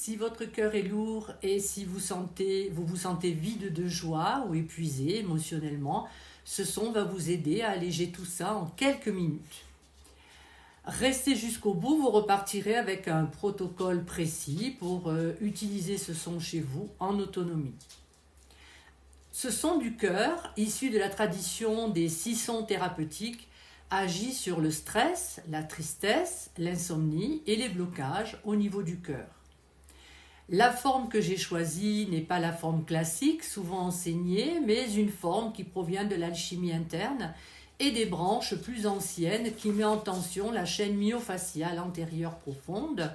Si votre cœur est lourd et si vous vous sentez vide de joie ou épuisé émotionnellement, ce son va vous aider à alléger tout ça en quelques minutes. Restez jusqu'au bout, vous repartirez avec un protocole précis pour utiliser ce son chez vous en autonomie. Ce son du cœur, issu de la tradition des 6 sons thérapeutiques, agit sur le stress, la tristesse, l'insomnie et les blocages au niveau du cœur. La forme que j'ai choisie n'est pas la forme classique, souvent enseignée, mais une forme qui provient de l'alchimie interne et des branches plus anciennes qui met en tension la chaîne myofaciale antérieure profonde,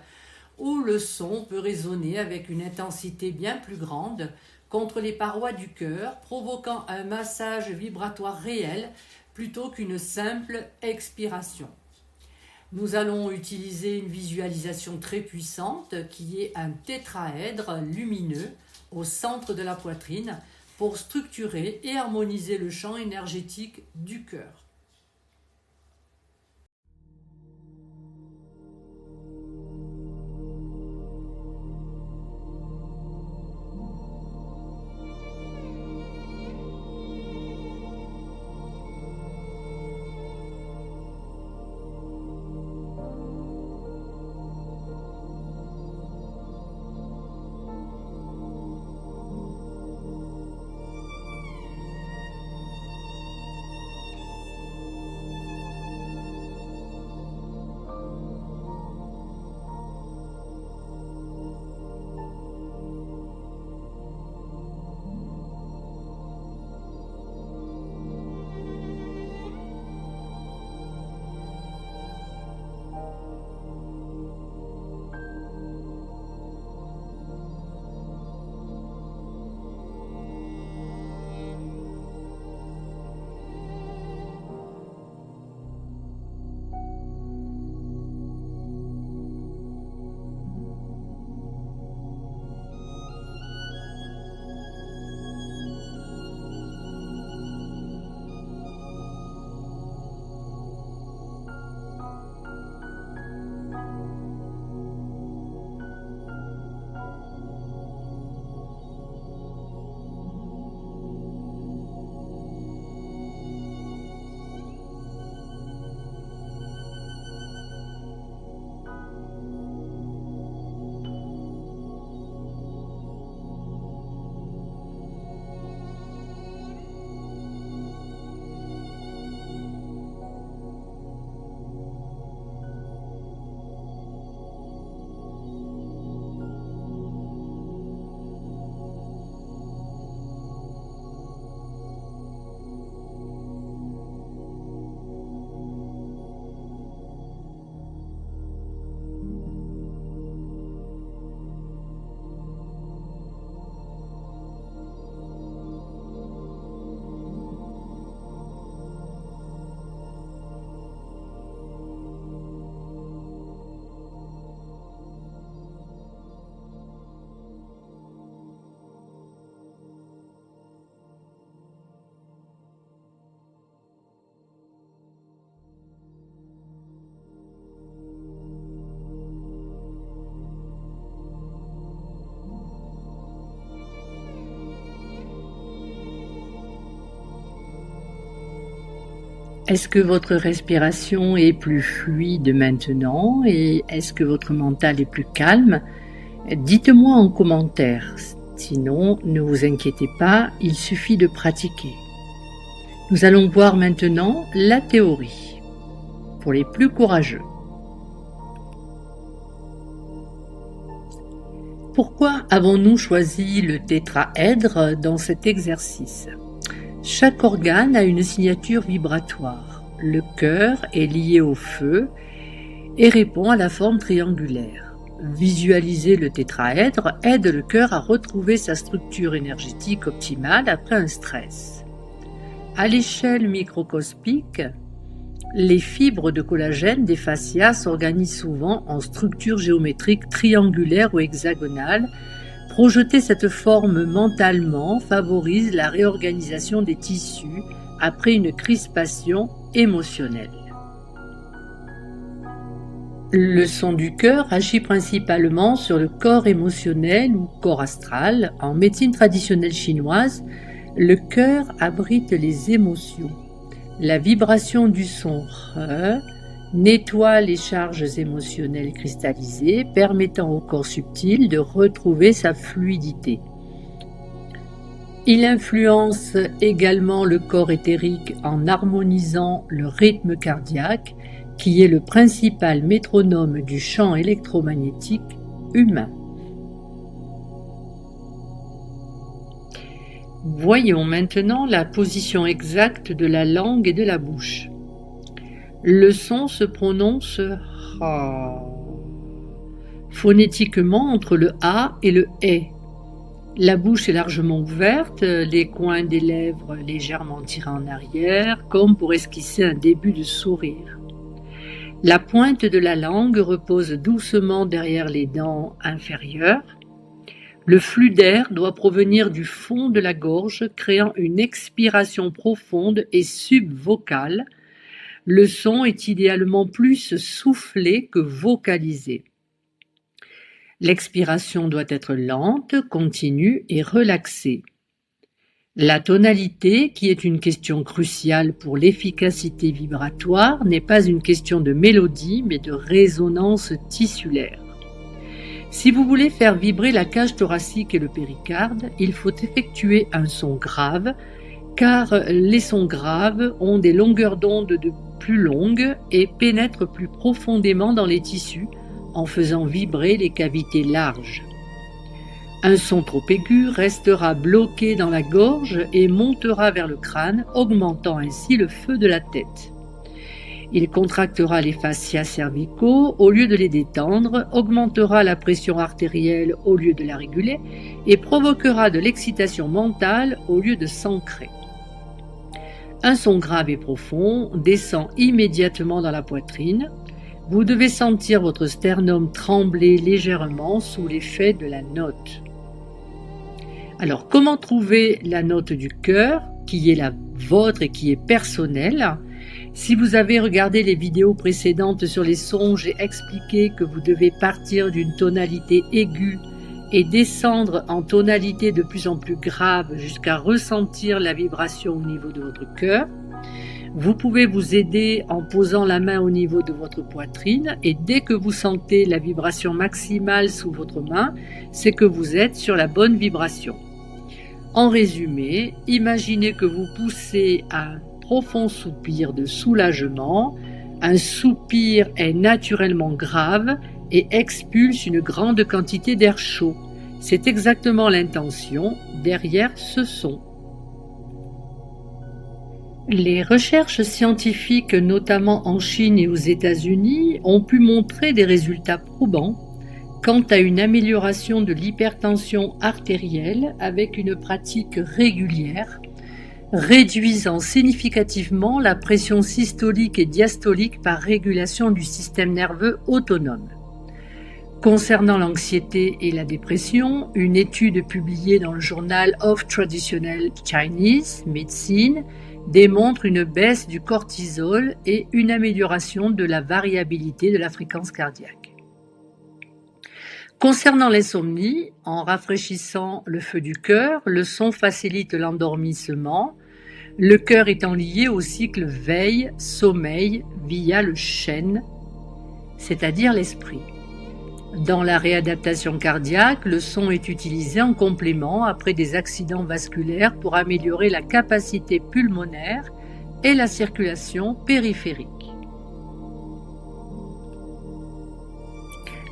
où le son peut résonner avec une intensité bien plus grande contre les parois du cœur, provoquant un massage vibratoire réel plutôt qu'une simple expiration. Nous allons utiliser une visualisation très puissante qui est un tétraèdre lumineux au centre de la poitrine pour structurer et harmoniser le champ énergétique du cœur. Est-ce que votre respiration est plus fluide maintenant et est-ce que votre mental est plus calme? Dites-moi en commentaire. Sinon, ne vous inquiétez pas, il suffit de pratiquer. Nous allons voir maintenant la théorie pour les plus courageux. Pourquoi avons-nous choisi le tétraèdre dans cet exercice? Chaque organe a une signature vibratoire. Le cœur est lié au feu et répond à la forme triangulaire. Visualiser le tétraèdre aide le cœur à retrouver sa structure énergétique optimale après un stress. À l'échelle microscopique, les fibres de collagène des fascias s'organisent souvent en structures géométriques triangulaires ou hexagonales. Projeter cette forme mentalement favorise la réorganisation des tissus après une crispation émotionnelle. Le son du cœur agit principalement sur le corps émotionnel ou corps astral. En médecine traditionnelle chinoise, le cœur abrite les émotions. La vibration du son He nettoie les charges émotionnelles cristallisées, permettant au corps subtil de retrouver sa fluidité. Il influence également le corps éthérique en harmonisant le rythme cardiaque, qui est le principal métronome du champ électromagnétique humain. Voyons maintenant la position exacte de la langue et de la bouche. Le son se prononce Ha phonétiquement entre le A et le E. La bouche est largement ouverte, les coins des lèvres légèrement tirés en arrière, comme pour esquisser un début de sourire. La pointe de la langue repose doucement derrière les dents inférieures. Le flux d'air doit provenir du fond de la gorge, créant une expiration profonde et subvocale. Le son est idéalement plus soufflé que vocalisé. L'expiration doit être lente, continue et relaxée. La tonalité, qui est une question cruciale pour l'efficacité vibratoire, n'est pas une question de mélodie, mais de résonance tissulaire. Si vous voulez faire vibrer la cage thoracique et le péricarde, il faut effectuer un son grave, car les sons graves ont des longueurs d'onde plus longues et pénètrent plus profondément dans les tissus en faisant vibrer les cavités larges. Un son trop aigu restera bloqué dans la gorge et montera vers le crâne, augmentant ainsi le feu de la tête. Il contractera les fascias cervicaux au lieu de les détendre, augmentera la pression artérielle au lieu de la réguler et provoquera de l'excitation mentale au lieu de s'ancrer. Un son grave et profond descend immédiatement dans la poitrine. Vous devez sentir votre sternum trembler légèrement sous l'effet de la note. Alors, comment trouver la note du cœur, qui est la vôtre et qui est personnelle? Si vous avez regardé les vidéos précédentes sur les sons, j'ai expliqué que vous devez partir d'une tonalité aiguë et descendre en tonalité de plus en plus grave jusqu'à ressentir la vibration au niveau de votre cœur. Vous pouvez vous aider en posant la main au niveau de votre poitrine et dès que vous sentez la vibration maximale sous votre main, c'est que vous êtes sur la bonne vibration. En résumé, imaginez que vous poussez un profond soupir de soulagement. Un soupir est naturellement grave et expulse une grande quantité d'air chaud. C'est exactement l'intention derrière ce son. Les recherches scientifiques, notamment en Chine et aux États-Unis, ont pu montrer des résultats probants quant à une amélioration de l'hypertension artérielle avec une pratique régulière, réduisant significativement la pression systolique et diastolique par régulation du système nerveux autonome. Concernant l'anxiété et la dépression, une étude publiée dans le journal of Traditional Chinese Medicine démontre une baisse du cortisol et une amélioration de la variabilité de la fréquence cardiaque. Concernant l'insomnie, en rafraîchissant le feu du cœur, le son facilite l'endormissement, le cœur étant lié au cycle veille-sommeil via le chêne, c'est-à-dire l'esprit. Dans la réadaptation cardiaque, le son est utilisé en complément après des accidents vasculaires pour améliorer la capacité pulmonaire et la circulation périphérique.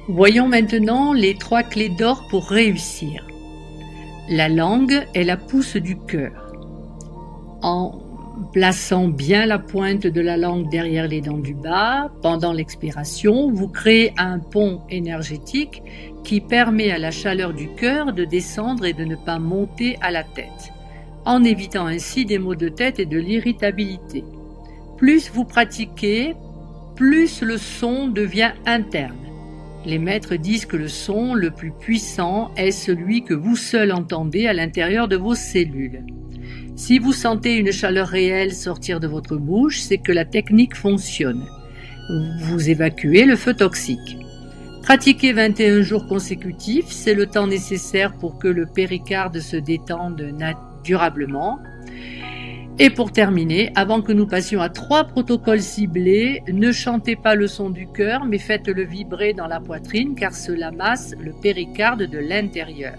Voyons maintenant les 3 clés d'or pour réussir. La langue est la pousse du cœur. En plaçant bien la pointe de la langue derrière les dents du bas, pendant l'expiration, vous créez un pont énergétique qui permet à la chaleur du cœur de descendre et de ne pas monter à la tête, en évitant ainsi des maux de tête et de l'irritabilité. Plus vous pratiquez, plus le son devient interne. Les maîtres disent que le son le plus puissant est celui que vous seul entendez à l'intérieur de vos cellules. Si vous sentez une chaleur réelle sortir de votre bouche, c'est que la technique fonctionne. vous évacuez le feu toxique. Pratiquez 21 jours consécutifs, c'est le temps nécessaire pour que le péricarde se détende durablement. Et pour terminer, avant que nous passions à 3 protocoles ciblés, ne chantez pas le son du cœur, mais faites-le vibrer dans la poitrine car cela masse le péricarde de l'intérieur.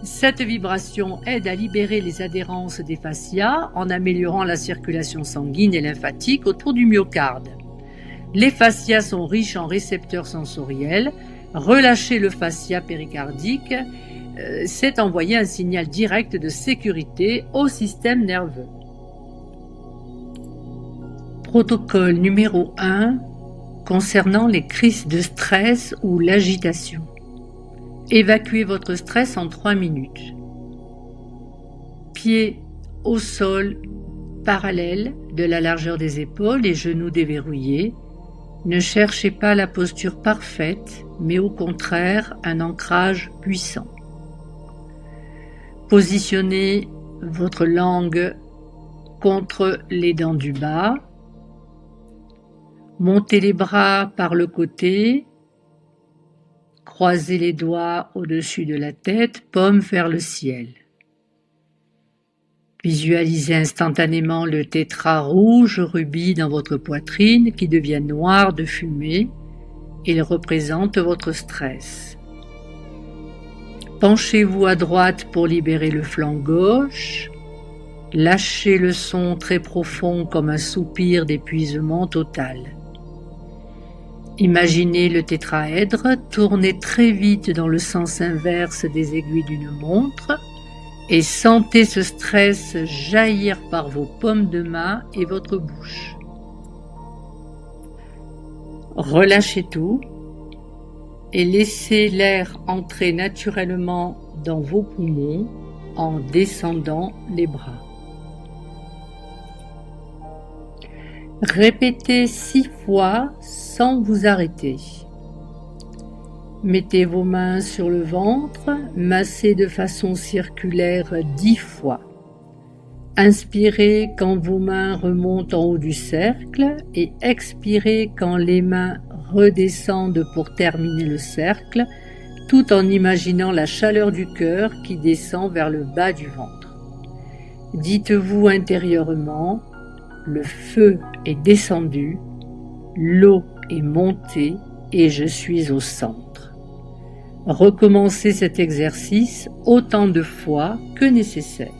Cette vibration aide à libérer les adhérences des fascias en améliorant la circulation sanguine et lymphatique autour du myocarde. Les fascias sont riches en récepteurs sensoriels. Relâcher le fascia péricardique, c'est envoyer un signal direct de sécurité au système nerveux. Protocole numéro 1 concernant les crises de stress ou l'agitation. Évacuez votre stress en 3 minutes. Pieds au sol, parallèle de la largeur des épaules, les genoux déverrouillés. Ne cherchez pas la posture parfaite, mais au contraire un ancrage puissant. Positionnez votre langue contre les dents du bas. Montez les bras par le côté. Croisez les doigts au-dessus de la tête, paume vers le ciel. Visualisez instantanément le tétra rouge rubis dans votre poitrine qui devient noir de fumée. Il représente votre stress. Penchez-vous à droite pour libérer le flanc gauche. Lâchez le son très profond comme un soupir d'épuisement total. Imaginez le tétraèdre tourner très vite dans le sens inverse des aiguilles d'une montre et sentez ce stress jaillir par vos paumes de main et votre bouche. Relâchez tout et laissez l'air entrer naturellement dans vos poumons en descendant les bras. Répétez 6 fois sans vous arrêter. Mettez vos mains sur le ventre, massez de façon circulaire 10 fois. Inspirez quand vos mains remontent en haut du cercle et expirez quand les mains redescendent pour terminer le cercle, tout en imaginant la chaleur du cœur qui descend vers le bas du ventre. Dites-vous intérieurement: le feu est descendu, l'eau est montée et je suis au centre. Recommencez cet exercice autant de fois que nécessaire.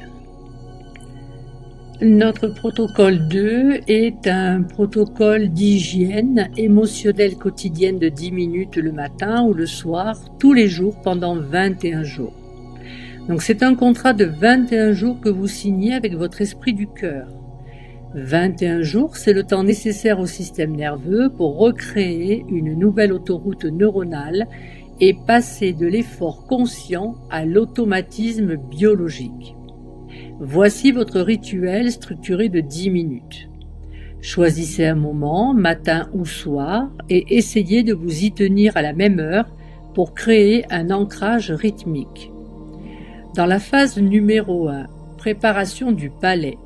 Notre protocole 2 est un protocole d'hygiène émotionnelle quotidienne de 10 minutes le matin ou le soir, tous les jours pendant 21 jours. Donc c'est un contrat de 21 jours que vous signez avec votre esprit du cœur. 21 jours, c'est le temps nécessaire au système nerveux pour recréer une nouvelle autoroute neuronale et passer de l'effort conscient à l'automatisme biologique. Voici votre rituel structuré de 10 minutes. Choisissez un moment, matin ou soir, et essayez de vous y tenir à la même heure pour créer un ancrage rythmique. Dans la phase numéro 1, préparation du palais,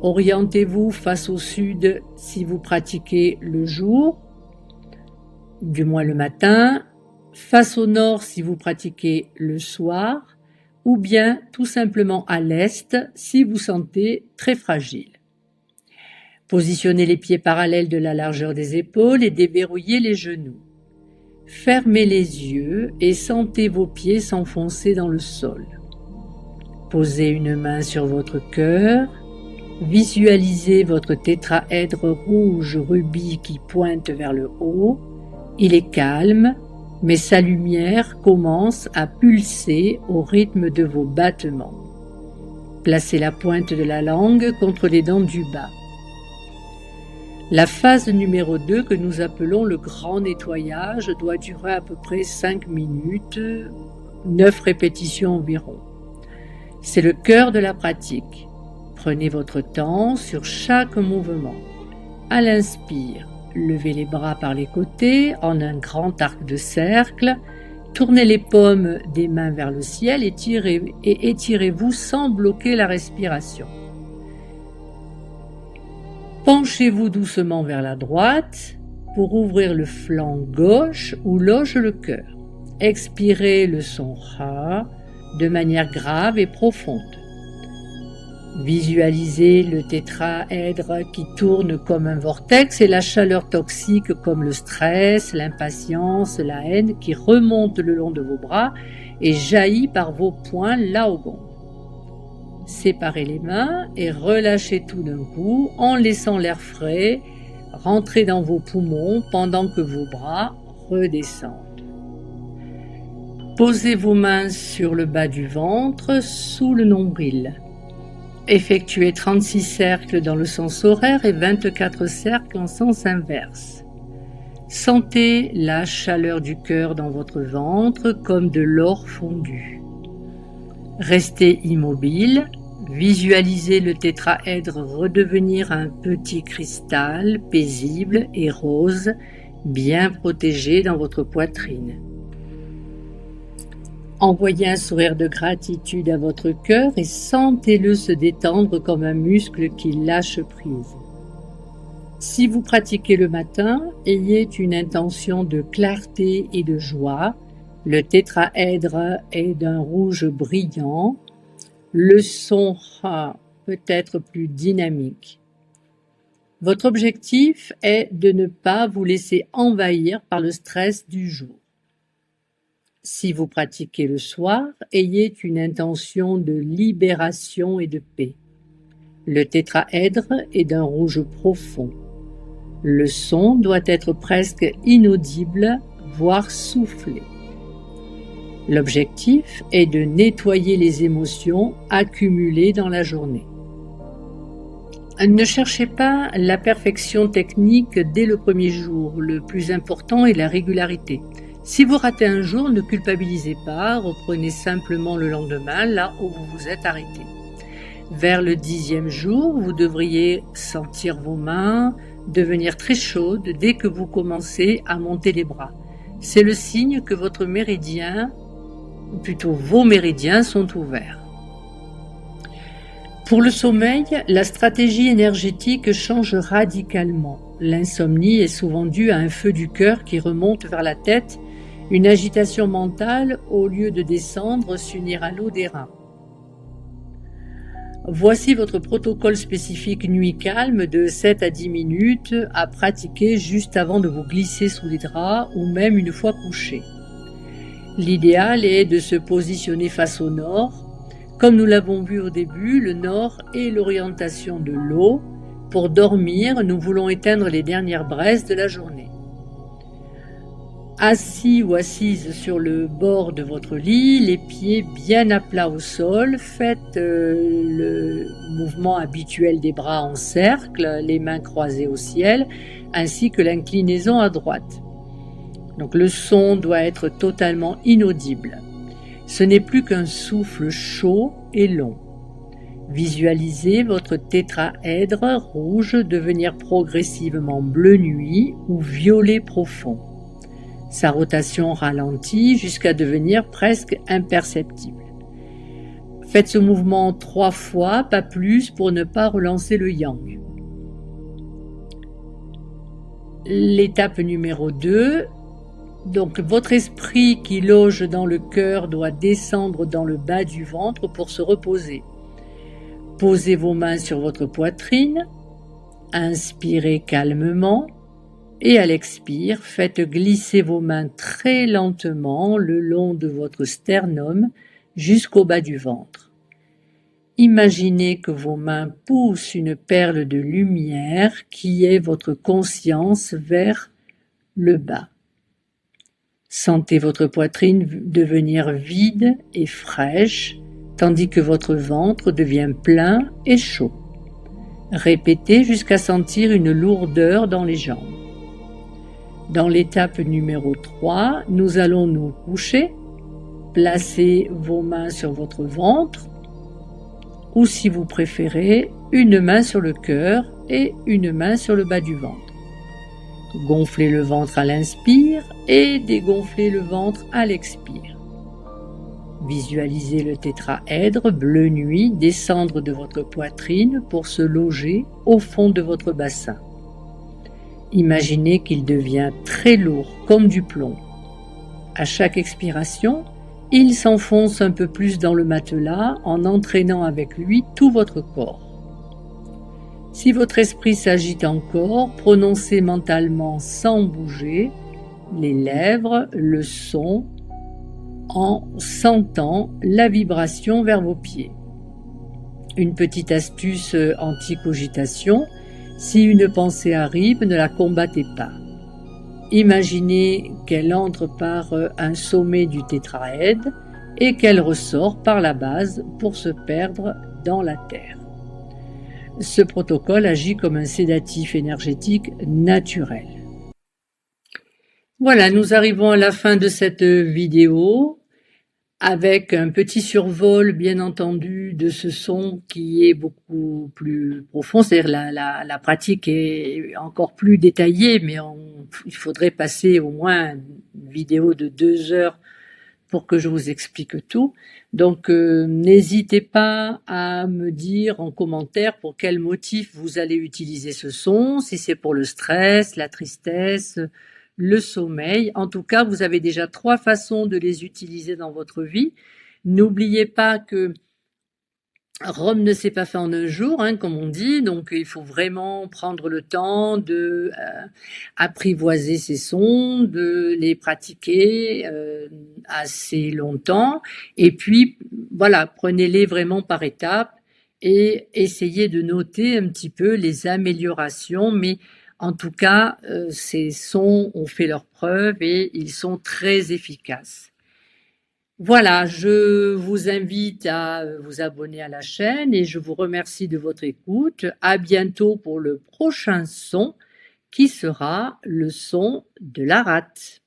orientez-vous face au sud si vous pratiquez le jour, du moins le matin, face au nord si vous pratiquez le soir, ou bien tout simplement à l'est si vous sentez très fragile. Positionnez les pieds parallèles de la largeur des épaules et déverrouillez les genoux. Fermez les yeux et sentez vos pieds s'enfoncer dans le sol. Posez une main sur votre cœur. Visualisez votre tétraèdre rouge rubis qui pointe vers le haut. Il est calme, mais sa lumière commence à pulser au rythme de vos battements. Placez la pointe de la langue contre les dents du bas. La phase numéro 2, que nous appelons le grand nettoyage, doit durer à peu près 5 minutes, 9 répétitions environ. C'est le cœur de la pratique. Prenez votre temps sur chaque mouvement. À l'inspire, levez les bras par les côtés en un grand arc de cercle, tournez les paumes des mains vers le ciel et étirez-vous sans bloquer la respiration. Penchez-vous doucement vers la droite, pour ouvrir le flanc gauche où loge le cœur. Expirez le son Ha de manière grave et profonde. Visualisez le tétraèdre qui tourne comme un vortex et la chaleur toxique comme le stress, l'impatience, la haine qui remonte le long de vos bras et jaillit par vos poings Laogon. Séparez les mains et relâchez tout d'un coup en laissant l'air frais rentrer dans vos poumons pendant que vos bras redescendent. Posez vos mains sur le bas du ventre, sous le nombril. Effectuez 36 cercles dans le sens horaire et 24 cercles en sens inverse. Sentez la chaleur du cœur dans votre ventre comme de l'or fondu. Restez immobile, visualisez le tétraèdre redevenir un petit cristal paisible et rose, bien protégé dans votre poitrine. Envoyez un sourire de gratitude à votre cœur et sentez-le se détendre comme un muscle qui lâche prise. Si vous pratiquez le matin, ayez une intention de clarté et de joie. Le tétraèdre est d'un rouge brillant. Le son Ha peut être plus dynamique. Votre objectif est de ne pas vous laisser envahir par le stress du jour. Si vous pratiquez le soir, ayez une intention de libération et de paix. Le tétraèdre est d'un rouge profond. Le son doit être presque inaudible, voire soufflé. L'objectif est de nettoyer les émotions accumulées dans la journée. Ne cherchez pas la perfection technique dès le premier jour. Le plus important est la régularité. Si vous ratez un jour, ne culpabilisez pas, reprenez simplement le lendemain là où vous vous êtes arrêté. Vers le 10e jour, vous devriez sentir vos mains devenir très chaudes dès que vous commencez à monter les bras. C'est le signe que votre méridien, ou plutôt vos méridiens, sont ouverts. Pour le sommeil, la stratégie énergétique change radicalement. L'insomnie est souvent due à un feu du cœur qui remonte vers la tête, une agitation mentale au lieu de descendre s'unir à l'eau des reins. Voici votre protocole spécifique nuit calme de 7 à 10 minutes à pratiquer juste avant de vous glisser sous les draps ou même une fois couché. L'idéal est de se positionner face au nord. Comme nous l'avons vu au début, le nord est l'orientation de l'eau. Pour dormir, nous voulons éteindre les dernières braises de la journée. Assis ou assise sur le bord de votre lit, les pieds bien à plat au sol, faites le mouvement habituel des bras en cercle, les mains croisées au ciel, ainsi que l'inclinaison à droite. Donc le son doit être totalement inaudible. Ce n'est plus qu'un souffle chaud et long. Visualisez votre tétraèdre rouge devenir progressivement bleu nuit ou violet profond. Sa rotation ralentit jusqu'à devenir presque imperceptible. Faites ce mouvement 3 fois, pas plus, pour ne pas relancer le yang. L'étape numéro 2, donc votre esprit qui loge dans le cœur doit descendre dans le bas du ventre pour se reposer. Posez vos mains sur votre poitrine, inspirez calmement. Et à l'expire, faites glisser vos mains très lentement le long de votre sternum jusqu'au bas du ventre. Imaginez que vos mains poussent une perle de lumière qui est votre conscience vers le bas. Sentez votre poitrine devenir vide et fraîche, tandis que votre ventre devient plein et chaud. Répétez jusqu'à sentir une lourdeur dans les jambes. Dans l'étape numéro 3, nous allons nous coucher. Placez vos mains sur votre ventre ou si vous préférez, une main sur le cœur et une main sur le bas du ventre. Gonflez le ventre à l'inspire et dégonflez le ventre à l'expire. Visualisez le tétraèdre bleu nuit descendre de votre poitrine pour se loger au fond de votre bassin. Imaginez qu'il devient très lourd comme du plomb. À chaque expiration, il s'enfonce un peu plus dans le matelas en entraînant avec lui tout votre corps. Si votre esprit s'agite encore, prononcez mentalement sans bouger les lèvres, le son, en sentant la vibration vers vos pieds. Une petite astuce anti-cogitation, si une pensée arrive, ne la combattez pas. Imaginez qu'elle entre par un sommet du tétraède et qu'elle ressort par la base pour se perdre dans la terre. Ce protocole agit comme un sédatif énergétique naturel. Voilà, nous arrivons à la fin de cette vidéo avec un petit survol, bien entendu, de ce son qui est beaucoup plus profond. C'est-à-dire la pratique est encore plus détaillée, mais il faudrait passer au moins une vidéo de 2 heures pour que je vous explique tout. Donc, n'hésitez pas à me dire en commentaire pour quel motif vous allez utiliser ce son, si c'est pour le stress, la tristesse, le sommeil. En tout cas, vous avez déjà 3 façons de les utiliser dans votre vie. N'oubliez pas que Rome ne s'est pas fait en un jour, comme on dit, donc il faut vraiment prendre le temps de apprivoiser ces sons, de les pratiquer assez longtemps, et puis voilà, prenez-les vraiment par étapes et essayez de noter un petit peu les améliorations, mais en tout cas, ces sons ont fait leurs preuves et ils sont très efficaces. Voilà, je vous invite à vous abonner à la chaîne et je vous remercie de votre écoute. À bientôt pour le prochain son qui sera le son de la rate.